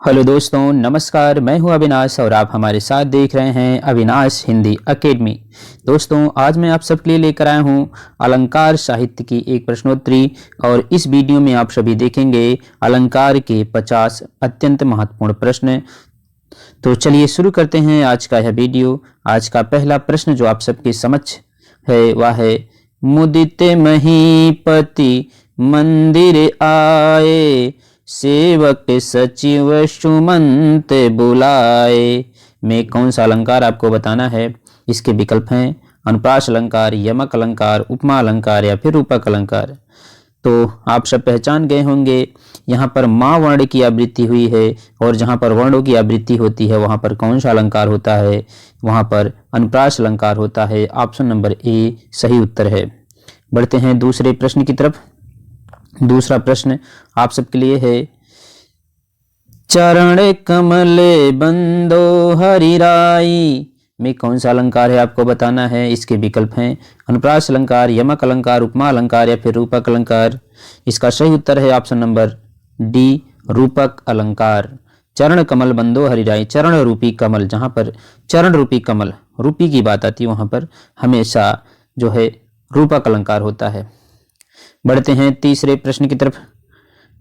Hello दोस्तों, नमस्कार। मैं हूं अविनाश और आप हमारे साथ देख रहे हैं अविनाश हिंदी एकेडमी। दोस्तों, आज मैं आप सबके लिए लेकर आया हूं अलंकार साहित्य की एक प्रश्नोत्तरी और इस वीडियो में आप सभी देखेंगे अलंकार के 50 अत्यंत महत्वपूर्ण प्रश्न। तो चलिए शुरू करते हैं आज का यह वीडियो। आज का पहला प्रश्न जो आप सबके समक्ष है वह है, मुदित महीपति मंदिर आए, सेवक सचिव सुमंत बुलाए। में कौन सा अलंकार आपको बताना है। इसके विकल्प हैं अनुप्रास अलंकार, यमक अलंकार, उपमा अलंकार या फिर रूपक अलंकार। तो आप सब पहचान गए होंगे, यहाँ पर माँ वर्ण की आवृत्ति हुई है और जहाँ पर वर्णों की आवृत्ति होती है वहाँ पर कौन सा अलंकार होता है, वहाँ पर अनुप्रास अलंकार होता है। ऑप्शन नंबर ए सही उत्तर है। बढ़ते हैं दूसरे प्रश्न की तरफ। दूसरा प्रश्न आप सबके लिए है, चरण कमल बंदो हरिराई। में कौन सा अलंकार है आपको बताना है। इसके विकल्प हैं अनुप्रास अलंकार, यमक अलंकार, उपमा अलंकार या फिर रूपक अलंकार। इसका सही उत्तर है ऑप्शन नंबर डी रूपक अलंकार। चरण कमल बंदो हरिराई, चरण रूपी कमल, जहाँ पर चरण रूपी कमल रूपी की बात आती है वहाँ पर हमेशा जो है रूपक अलंकार होता है। बढ़ते हैं तीसरे प्रश्न की तरफ।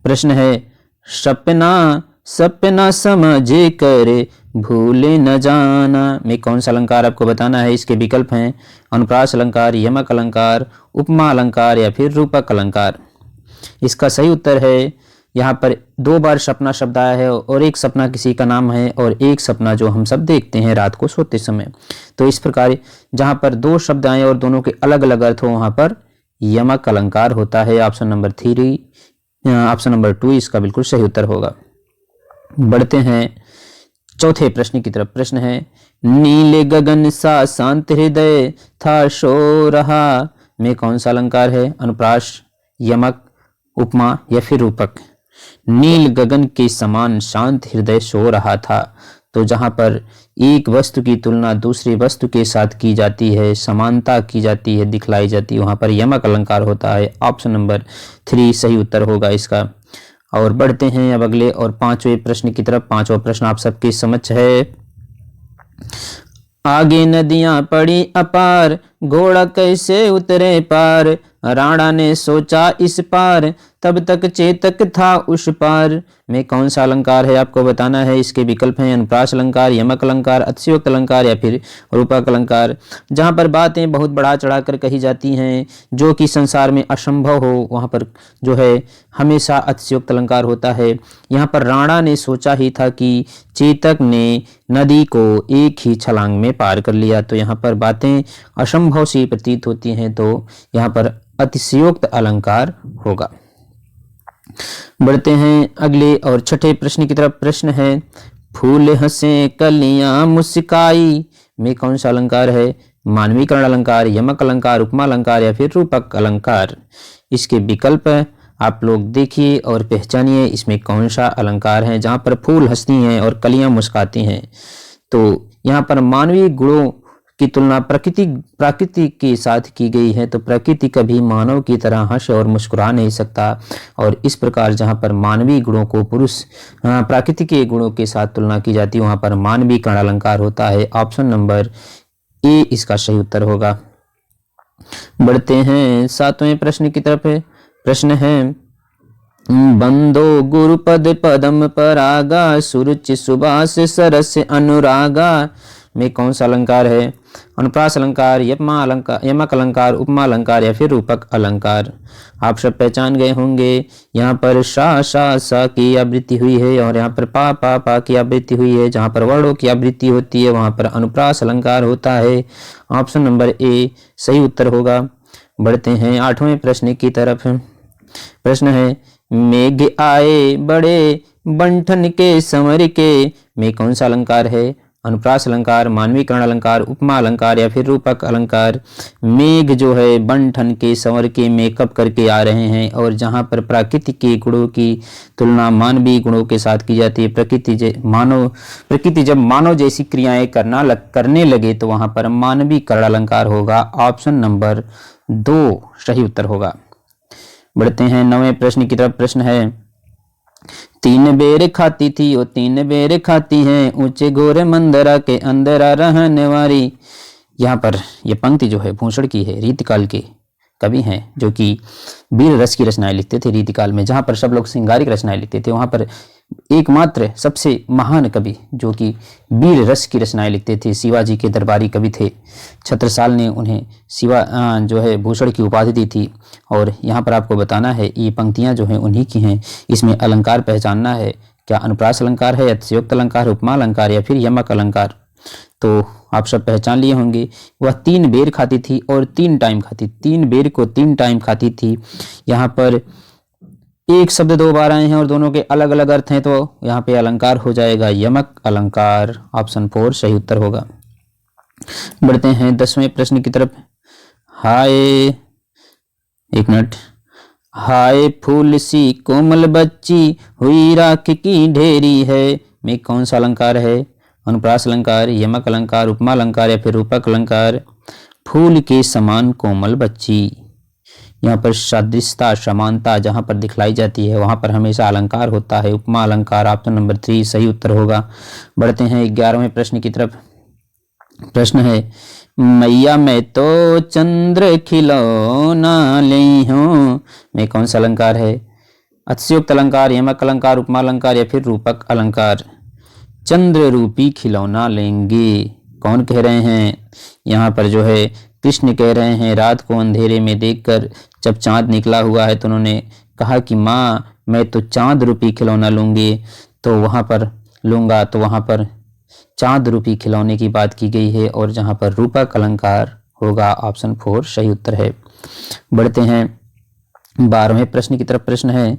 प्रश्न है, सपना सपना समझे कर भूले न जाना। में कौन सा अलंकार आपको बताना है। इसके विकल्प हैं अनुप्रास अलंकार, यमक अलंकार, उपमा अलंकार या फिर रूपक अलंकार। इसका सही उत्तर है, यहाँ पर दो बार सपना शब्द आया है और एक सपना किसी का नाम है और एक सपना जो हम सब देखते हैं रात को सोते समय। तो इस प्रकार जहाँ पर दो शब्द आए और दोनों के अलग अलग अर्थ हो वहाँ पर यमक अलंकार होता है। ऑप्शन नंबर 2 इसका बिल्कुल सही उत्तर होगा। बढ़ते हैं चौथे प्रश्न की तरफ। प्रश्न है, नीले गगन सा शांत हृदय था सो रहा। में कौन सा अलंकार है। अनुप्रास, यमक, उपमा या फिर रूपक। नील गगन के समान शांत हृदय सो रहा था। तो जहाँ पर एक वस्तु की तुलना दूसरी वस्तु के साथ की जाती है, समानता की जाती है, दिखलाई जाती है, वहाँ पर यमक अलंकार होता है। ऑप्शन नंबर 3 सही उत्तर होगा इसका। और बढ़ते हैं अब अगले और पांचवें प्रश्न की तरफ। पांचवा प्रश्न आप सबके समक्ष है, आगे नदियां पड़ी अपार, घोड़ा कैसे उतरे पार। राणा ने सोचा इस पार, तब तक चेतक था उस पार। में कौन सा अलंकार है आपको बताना है। इसके विकल्प हैं अनुप्रास अलंकार, यमक अलंकार, अतिशयोक्त अलंकार या फिर रूपक अलंकार। जहाँ पर बातें बहुत बढ़ा चढ़ा कर कही जाती हैं जो कि संसार में असंभव हो वहाँ पर जो है हमेशा अतिशयोक्त अलंकार होता है। यहाँ पर राणा ने सोचा ही था कि चेतक ने नदी को एक ही छलांग में पार कर लिया। तो यहाँ पर बातें असंभव सी प्रतीत होती हैं, तो यहाँ पर अतिशयोक्त अलंकार होगा। बढ़ते हैं अगले और छठे प्रश्न की तरफ। प्रश्न है, फूल हंसे कलियां मुस्काई। में कौन सा अलंकार है। मानवीकरण अलंकार, यमक अलंकार, उपमा अलंकार या फिर रूपक अलंकार। इसके विकल्प आप लोग देखिए और पहचानिए इसमें कौन सा अलंकार है जहाँ पर फूल हंसती हैं और कलियां मुस्काती हैं। तो यहाँ पर मानवीय गुणों की तुलना प्रकृति के साथ की गई है। तो प्रकृति कभी मानव की तरह हंस और मुस्कुरा नहीं सकता। और इस प्रकार जहाँ पर मानवीय गुणों को प्रकृति के गुणों के साथ तुलना की जाती है वहाँ पर मानवीकरण अलंकार होता है। ऑप्शन नंबर ए इसका सही उत्तर होगा। बढ़ते हैं सातवें प्रश्न की तरफ। प्रश्न है, बंदो गुरुपद पदम परागा, सुरुचि सुबास सरस अनुरागा। में कौन सा अलंकार है। अनुप्रास अलंकार, यमक अलंकार, उपमा अलंकार या फिर रूपक अलंकार। आप सब पहचान गए होंगे, यहाँ पर सा की आवृत्ति हुई है और यहाँ पर पा की आवृत्ति हुई है। जहाँ पर वर्णों की आवृत्ति होती है वहाँ पर अनुप्रास अलंकार होता है। ऑप्शन नंबर ए सही उत्तर होगा। बढ़ते हैं आठवें प्रश्न की तरफ। प्रश्न है, मेघ आए बड़े बंठन के संवर के। में कौन सा अलंकार है। अनुप्रास अलंकार, मानवीकरण अलंकार, उपमा अलंकार या फिर रूपक अलंकार। मेघ जो है बंठन के संवर के मेकअप करके आ रहे हैं और जहाँ पर प्रकृति के गुणों की तुलना मानवीय गुणों के साथ की जाती है। प्रकृति जब मानव जैसी क्रियाएं करने लगे तो वहाँ पर मानवीकरण अलंकार होगा। ऑप्शन नंबर 2 सही उत्तर होगा। बढ़ते हैं 9वें प्रश्न की तरफ। प्रश्न है, तीन बेर खाती थी वो तीन बेर खाती है, ऊंचे गोरे मंदरा के अंदर रहने वाली। यहाँ पर यह पंक्ति जो है भूषण की है। रीतिकाल के कवि हैं जो कि वीर रस की रचनाएं लिखते थे रीतिकाल में, जहाँ पर सब लोग श्रृंगारिक रचनाएं लिखते थे, वहाँ पर एकमात्र सबसे महान कवि जो कि वीर रस की रचनाएं लिखते थे शिवाजी के दरबारी कवि थे। छत्रसाल ने उन्हें शिवा जो है भूषण की उपाधि दी थी। और यहाँ पर आपको बताना है ये पंक्तियाँ जो हैं उन्हीं की हैं। इसमें अलंकार पहचानना है, क्या अनुप्रास अलंकार है, अतिशयोक्त अलंकार, उपमा अलंकार या फिर यमक अलंकार। तो आप सब पहचान लिए होंगे। वह तीन बेर खाती थी और तीन टाइम खाती, तीन बेर को तीन टाइम खाती थी। यहाँ पर एक शब्द दो बार आए हैं और दोनों के अलग अलग अर्थ हैं, तो यहाँ पे अलंकार हो जाएगा यमक अलंकार। ऑप्शन 4 सही उत्तर होगा। बढ़ते हैं 10वें प्रश्न की तरफ। हाय, एक मिनट। हाय फूल सी कोमल बच्ची हुई राख की ढेरी है, में कौन सा अलंकार है? अनुप्रास अलंकार, यमक अलंकार, उपमा अलंकार या फिर रूपक अलंकार। फूल के समान कोमल बच्ची, यहाँ पर सदृशता समानता जहाँ पर दिखलाई जाती है वहाँ पर हमेशा अलंकार होता है, उपमा अलंकार। ऑप्शन नंबर 3 सही उत्तर होगा। बढ़ते हैं 11वें प्रश्न की तरफ। प्रश्न है, मैया मैं तो चंद्र खिलौना ली हूँ, में कौन सा अलंकार है? अतिशयोक्त अलंकार, यमक अलंकार, उपमा अलंकार या फिर रूपक अलंकार। चंद्र रूपी खिलौना लेंगे, कौन कह रहे हैं? यहाँ पर जो है कृष्ण कह रहे हैं। रात को अंधेरे में देखकर जब चांद निकला हुआ है तो उन्होंने कहा कि माँ मैं तो चांद रूपी खिलौना लूंगी, तो वहाँ पर लूंगा, तो वहाँ पर चांद रूपी खिलौने की बात की गई है और जहाँ पर रूपक अलंकार होगा। ऑप्शन 4 सही उत्तर है। बढ़ते हैं 12वें प्रश्न की तरफ। प्रश्न है,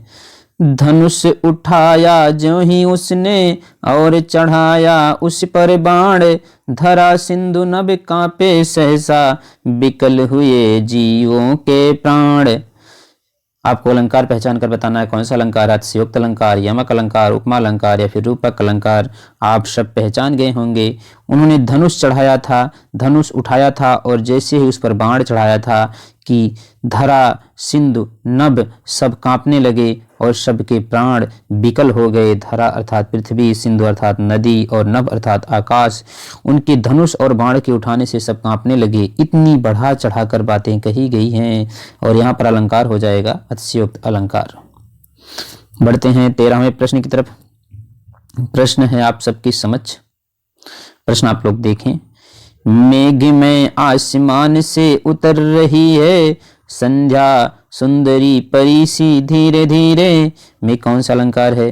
धनुष उठाया जो ही उसने और चढ़ाया उस पर बाण, धरा सिंधु नभ कांपे सहसा बिकल हुए जीवों के प्राण। आपको अलंकार पहचान कर बताना है कौन सा अलंकार, अतिशयोक्त अलंकार, यमक अलंकार, उपमा अलंकार या फिर रूपक अलंकार। आप सब पहचान गए होंगे। उन्होंने धनुष चढ़ाया था, धनुष उठाया था और जैसे ही उस पर बाण चढ़ाया था कि धरा सिंधु नभ सब कांपने लगे और सबके प्राण विकल हो गए। धरा अर्थात पृथ्वी, सिंधु अर्थात नदी और नभ अर्थात आकाश। उनके धनुष और बाण के उठाने से सब कांपने लगे। इतनी बढ़ा चढ़ाकर बातें कही गई हैं और यहाँ पर अलंकार हो जाएगा अतिशयोक्त अलंकार। बढ़ते हैं 13वें प्रश्न की तरफ। प्रश्न है आप सबकी समझ। प्रश्न आप लोग देखें। मेघ में आसमान से उतर रही है संध्या सुंदरी परी सी धीरे धीरे, में कौन सा अलंकार है?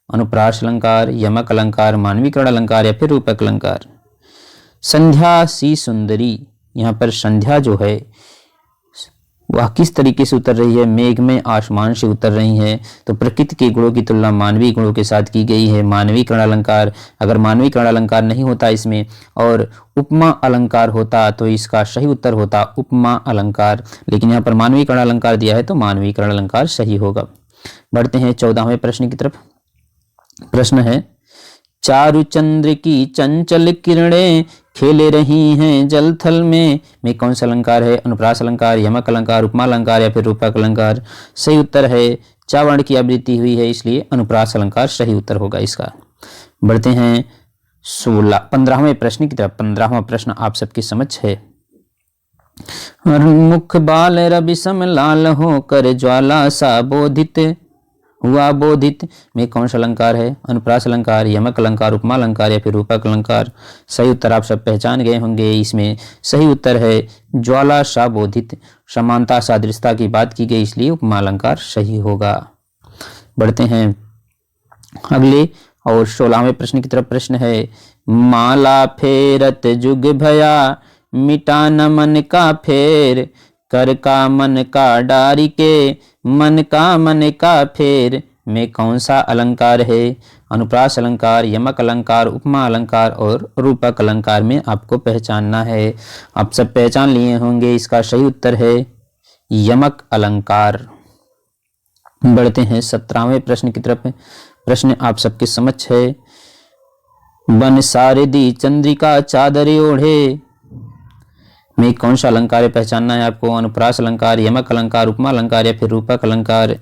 अनुप्रास अलंकार, यमक अलंकार, मानवीकरण अलंकार या फिर रूपक अलंकार। संध्या सी सुंदरी, यहाँ पर संध्या जो है वह किस तरीके से उतर रही है? मेघ में आसमान से उतर रही है, तो प्रकृति के गुणों की तुलना मानवीय गुणों के साथ की गई है। मानवीकरण अलंकार। अगर मानवीकरण अलंकार नहीं होता इसमें और उपमा अलंकार होता तो इसका सही उत्तर होता उपमा अलंकार, लेकिन यहाँ पर मानवीकरण अलंकार दिया है तो मानवीकरण अलंकार सही होगा। बढ़ते हैं 14वें प्रश्न की तरफ। प्रश्न है, चारु चंद्र की चंचल किरणें खेल रही हैं जल थल में कौन सा अलंकार है? अनुप्रास अलंकार, यमक अलंकार, उपमा अलंकार या फिर रूपक अलंकार। सही उत्तर है, चा वर्ण की आवृत्ति हुई है इसलिए अनुप्रास अलंकार सही उत्तर होगा इसका। बढ़ते हैं 15वें प्रश्न की तरफ। 15वां प्रश्न आप सबकी समझ है। मुख बाल रवि सम लाल हो कर ज्वाला सा बोधित हुआ बोधित, में कौन सा अलंकार है? अनुप्रास अलंकार, यमक अलंकार, उपमा अलंकार या फिर रूपक अलंकार। सही उत्तर आप सब पहचान गए होंगे। इसमें सही उत्तर है ज्वाला सा बोधित। समानता सादृश्यता की बात की गई इसलिए उपमा अलंकार सही होगा। बढ़ते हैं अगले और 16वें प्रश्न की तरफ। प्रश्न है, माला फेरत जुग भया मिटा न मन का फेर, कर का मन का डारी के मन का फेर, में कौन सा अलंकार है? अनुप्रास अलंकार, यमक अलंकार, उपमा अलंकार और रूपक अलंकार में आपको पहचानना है। आप सब पहचान लिए होंगे। इसका सही उत्तर है यमक अलंकार। बढ़ते हैं 17वें प्रश्न की तरफ। प्रश्न आप सबके समझ है। बन सारदी चंद्रिका चादर ओढ़े, में कौन सा अलंकार है? पहचानना है आपको। अनुप्रास अलंकार, यमक अलंकार, उपमा अलंकार या फिर रूपक अलंकार।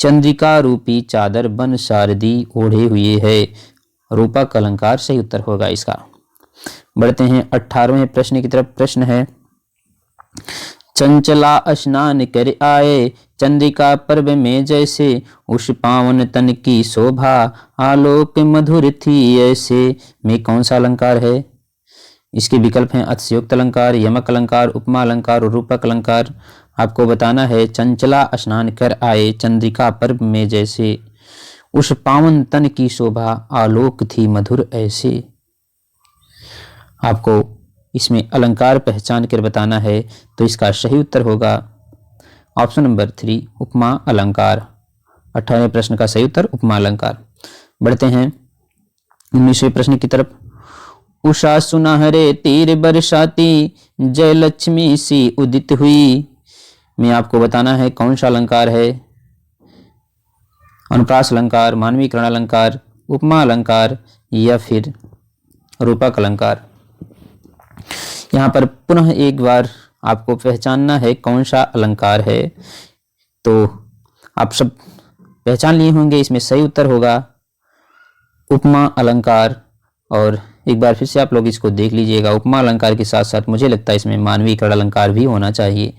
चंद्रिका रूपी चादर बन शारदी ओढ़े हुए है। रूपक अलंकार सही उत्तर होगा इसका। बढ़ते हैं 18वें प्रश्न की तरफ। प्रश्न है, चंचला स्नान कर आए चंद्रिका पर्व में जैसे, उस पावन तन की शोभा आलोक मधुर थी ऐसे। में कौन सा अलंकार है? इसके विकल्प हैं अतिशयोक्त अलंकार, यमक अलंकार, उपमा अलंकार और रूपक अलंकार। आपको बताना है, चंचला स्नान कर आए चंद्रिका पर्व में जैसे, उस पावन तन की शोभा आलोक थी मधुर ऐसे। आपको इसमें अलंकार पहचान कर बताना है, तो इसका सही उत्तर होगा ऑप्शन नंबर 3 उपमा अलंकार। 18वें प्रश्न का सही उत्तर उपमा अलंकार। बढ़ते हैं 19वें प्रश्न की तरफ। उषा सुनहरे तीर बरसाती जय लक्ष्मी सी उदित हुई। में आपको बताना है कौन सा अलंकार है? अनुप्रास अलंकार, मानवीकरण अलंकार, उपमा अलंकार या फिर रूपक अलंकार। यहाँ पर पुनः एक बार आपको पहचानना है कौन सा अलंकार है। तो आप सब पहचान लिए होंगे, इसमें सही उत्तर होगा उपमा अलंकार। और एक बार फिर से आप लोग इसको देख लीजिएगा। उपमा अलंकार के साथ साथ मुझे लगता है इसमें मानवीकरण अलंकार भी होना चाहिए।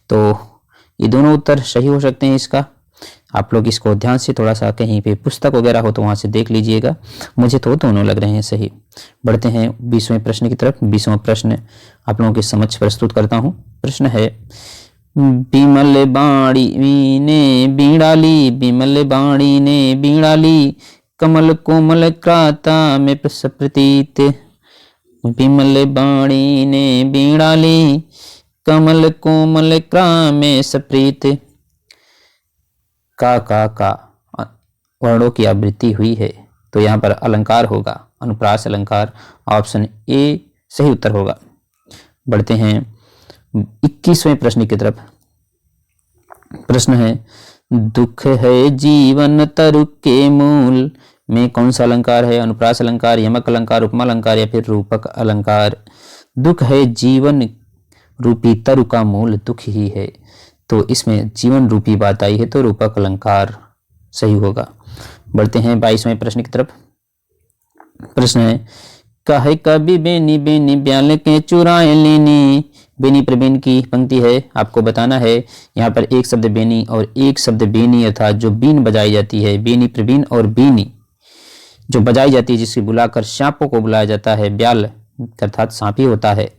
तो ये दोनों उत्तर सही हो सकते हैं इसका। आप लोग इसको ध्यान से थोड़ा सा कहीं पे पुस्तक वगैरह हो तो वहां से देख लीजिएगा। मुझे तो दोनों लग रहे हैं सही। बढ़ते हैं 20वें प्रश्न की तरफ। 20वां प्रश्न आप लोगों के समक्ष प्रस्तुत करता हूं। प्रश्न है, बिमल बाणी ने बीड़ाली, बिमल बाणी ने बीड़ाली, कमल कोमल क्राता में प्रतीत। बिमल बाणी ने बीड़ाली, कमल कोमल क्रा में सप्रीत। का वर्णों की आवृत्ति हुई है, तो यहाँ पर अलंकार होगा अनुप्रास अलंकार। ऑप्शन ए सही उत्तर होगा। बढ़ते हैं 21वें प्रश्न की तरफ। प्रश्न है, दुख है जीवन तरु के मूल। में कौन सा अलंकार है? अनुप्रास अलंकार, यमक अलंकार, उपमा अलंकार या फिर रूपक अलंकार। दुख है जीवन रूपी तरु का मूल दुख ही है, तो इसमें जीवन रूपी बात आई है, तो रूपक अलंकार सही होगा। बढ़ते हैं 22वें प्रश्न की तरफ। प्रश्न है, कहे कभी बेनी बेनी ब्याल के चुराए लेनी। बेनी प्रबीन की पंक्ति है, आपको बताना है यहाँ पर एक शब्द बेनी और एक शब्द बेनी, अर्थात जो बीन बजाई जाती है, बेनी प्रबीन और बीनी जो बजाई जाती है, जिससे बुलाकर सांपों को बुलाया जाता है, ब्याल अर्थात सांप ही होता है।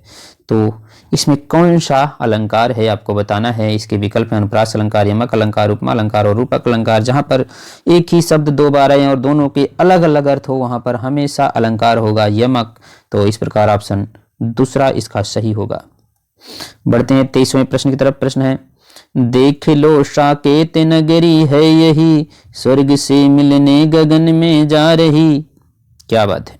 तो इसमें कौन सा अलंकार है आपको बताना है। इसके विकल्प हैं अनुप्रास अलंकार, यमक अलंकार, उपमा अलंकार और रूपक अलंकार। जहां पर एक ही शब्द दो बार आए और दोनों के अलग अलग अर्थ हो, वहां पर हमेशा अलंकार होगा यमक। तो इस प्रकार ऑप्शन दूसरा इसका सही होगा। बढ़ते हैं 23वें प्रश्न की तरफ। प्रश्न है, देख लो साकेत नगरी है यही, स्वर्ग से मिलने गगन में जा रही। क्या बात है,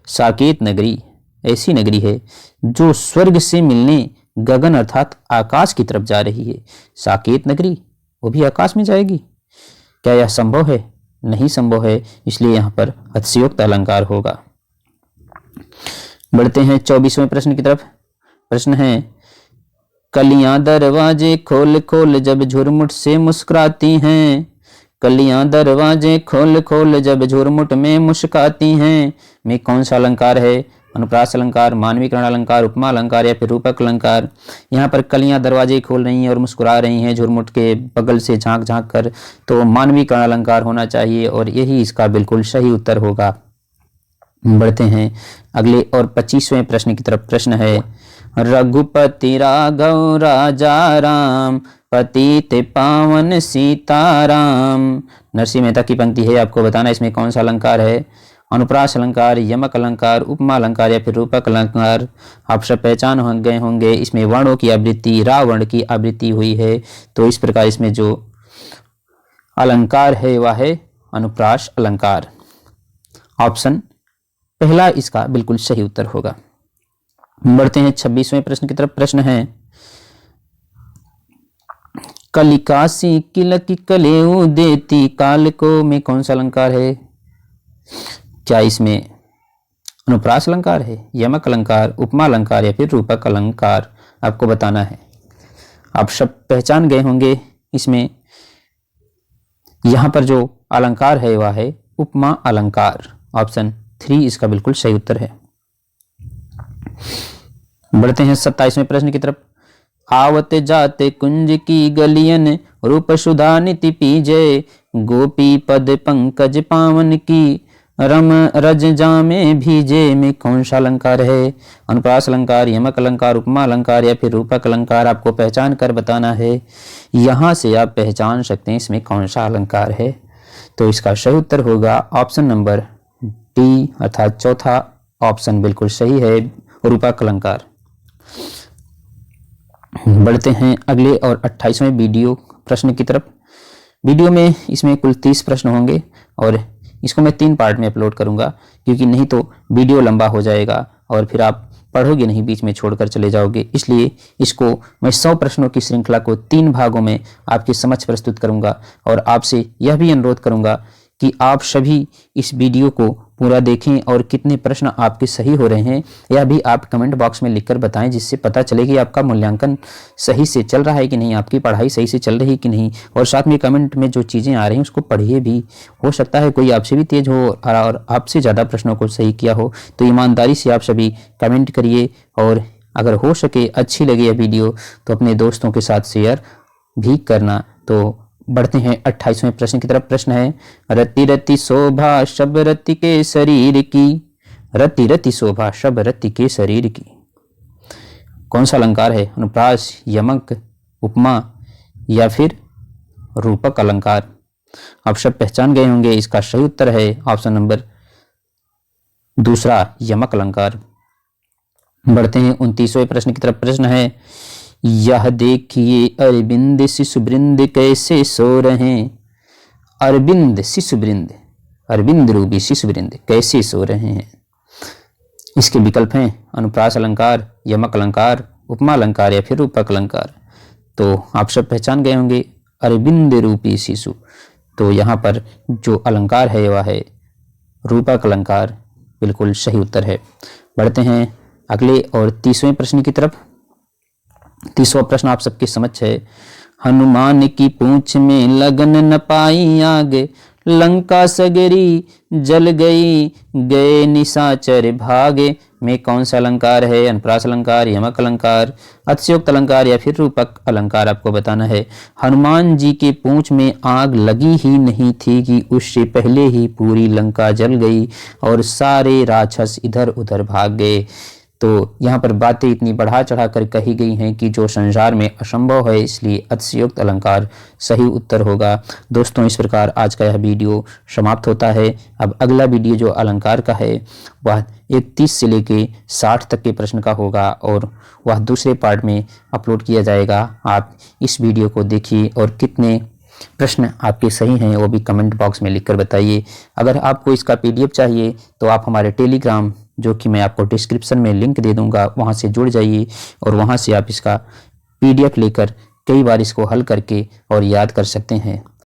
साकेत नगरी ऐसी नगरी है जो स्वर्ग से मिलने गगन अर्थात आकाश की तरफ जा रही है। साकेत नगरी, वो भी आकाश में जाएगी? क्या यह संभव है? नहीं संभव है, इसलिए यहाँ पर अतिशयोक्त अलंकार होगा। बढ़ते हैं 24वें प्रश्न की तरफ। प्रश्न है, कलियां दरवाजे खोल खोल जब झुरमुट से मुस्कुराती हैं। कलियां दरवाजे खोल खोल जब झुरमुट में मुस्कुराती हैं। में कौन सा अलंकार है? अनुप्रास अलंकार, मानवीकरण अलंकार, उपमा अलंकार या फिर रूपक अलंकार। यहाँ पर कलियां दरवाजे खोल रही हैं और मुस्कुरा रही हैं झुरमुट के बगल से झांक झांक कर, तो मानवीकरण अलंकार होना चाहिए और यही इसका बिल्कुल सही उत्तर होगा। बढ़ते हैं अगले और 25वें प्रश्न की तरफ। प्रश्न है, रघुपति राघव राजा राम, पतित पावन सीताराम। नरसिंह मेहता की पंक्ति है, आपको बताना इसमें कौन सा अलंकार है। अनुप्रास अलंकार, यमक अलंकार, उपमा अलंकार या फिर रूपक अलंकार। आप सब पहचान हो गए होंगे, इसमें वर्णों की आवृत्ति रा वर्ण की आवृत्ति हुई है, तो इस प्रकार इसमें जो अलंकार है वह है अनुप्रास अलंकार। ऑप्शन पहला इसका बिल्कुल सही उत्तर होगा। बढ़ते हैं 26वें प्रश्न की तरफ। प्रश्न है, कलिकासी किलकी कलेऊ देती काल को। में कौन सा अलंकार है? क्या इसमें अनुप्रास अलंकार है, यमक अलंकार, उपमा अलंकार या फिर रूपक अलंकार? आपको बताना है। आप सब पहचान गए होंगे, इसमें यहाँ पर जो अलंकार है वह है उपमा अलंकार। ऑप्शन 3 इसका बिल्कुल सही उत्तर है। बढ़ते हैं 27वें प्रश्न की तरफ। आवते जाते कुंज की गलियन, रूप सुधा निति पीजे, गोपी पद पंकज पावन की, रम रज जामे भीजे में कौन सा अलंकार है? अनुप्रास अलंकार, यमक अलंकार, उपमा अलंकार या फिर रूपक अलंकार? आपको पहचान कर बताना है। यहाँ से आप पहचान सकते हैं इसमें कौन सा अलंकार है। तो इसका सही उत्तर होगा ऑप्शन नंबर डी अर्थात चौथा ऑप्शन बिल्कुल सही है, रूपक अलंकार। बढ़ते हैं अगले और 28वें वीडियो प्रश्न की तरफ। वीडियो में इसमें कुल 30 प्रश्न होंगे और इसको मैं 3 पार्ट में अपलोड करूंगा, क्योंकि नहीं तो वीडियो लंबा हो जाएगा और फिर आप पढ़ोगे नहीं, बीच में छोड़कर चले जाओगे। इसलिए इसको मैं 100 प्रश्नों की श्रृंखला को 3 भागों में आपके समक्ष प्रस्तुत करूंगा और आपसे यह भी अनुरोध करूंगा कि आप सभी इस वीडियो को पूरा देखें और कितने प्रश्न आपके सही हो रहे हैं यह भी आप कमेंट बॉक्स में लिखकर बताएं, जिससे पता चले कि आपका मूल्यांकन सही से चल रहा है कि नहीं, आपकी पढ़ाई सही से चल रही है कि नहीं। और साथ में कमेंट में जो चीज़ें आ रही हैं उसको पढ़िए भी। हो सकता है कोई आपसे भी तेज हो और आपसे ज़्यादा प्रश्नों को सही किया हो, तो ईमानदारी से आप सभी कमेंट करिए और अगर हो सके अच्छी लगे यह वीडियो तो अपने दोस्तों के साथ शेयर भी करना। तो बढ़ते हैं 28वें प्रश्न की तरफ। प्रश्न है, रति रति शोभा शब रति के शरीर की, रति रति शोभा शब रति के शरीर की, कौन सा अलंकार है? अनुप्रास, यमक, उपमा या फिर रूपक अलंकार? आप सब पहचान गए होंगे। इसका सही उत्तर है ऑप्शन नंबर दूसरा, यमक अलंकार। बढ़ते हैं 29वें प्रश्न की तरफ। प्रश्न है, यह देखिए अरविंद शिशु वृंद कैसे सो रहे, अरविंद शिशु वृंद, अरविंद रूपी शिशु वृंद कैसे सो रहे हैं? इसके विकल्प हैं अनुप्रास अलंकार, यमक अलंकार, उपमा अलंकार या फिर रूपक अलंकार। तो आप सब पहचान गए होंगे अरविंद रूपी शिशु। तो यहाँ पर जो अलंकार है वह है रूपक अलंकार, बिल्कुल सही उत्तर है। बढ़ते हैं अगले और 30वें प्रश्न की तरफ। 30वां प्रश्न आप सबके समक्ष है, हनुमान की पूंछ में लगन न पाई आग, लंका सगरी जल गई, गए निशाचर भागे में कौन सा अलंकार है? अनुप्रास अलंकार, यमक अलंकार, अतिशयोक्त अलंकार या फिर रूपक अलंकार? आपको बताना है। हनुमान जी के पूंछ में आग लगी ही नहीं थी कि उससे पहले ही पूरी लंका जल गई और सारे राक्षस इधर उधर भाग गए। तो यहाँ पर बातें इतनी बढ़ा चढ़ा कर कही गई हैं कि जो संसार में असंभव है, इसलिए अतिशयोक्त अलंकार सही उत्तर होगा। दोस्तों, इस प्रकार आज का यह वीडियो समाप्त होता है। अब अगला वीडियो जो अलंकार का है वह 31 से लेके 60 तक के प्रश्न का होगा और वह दूसरे पार्ट में अपलोड किया जाएगा। आप इस वीडियो को देखिए और कितने प्रश्न आपके सही हैं वो भी कमेंट बॉक्स में लिखकर बताइए। अगर आपको इसका PDF चाहिए तो आप हमारे टेलीग्राम, जो कि मैं आपको डिस्क्रिप्शन में लिंक दे दूंगा, वहां से जुड़ जाइए और वहां से आप इसका PDF लेकर कई बार इसको हल करके और याद कर सकते हैं।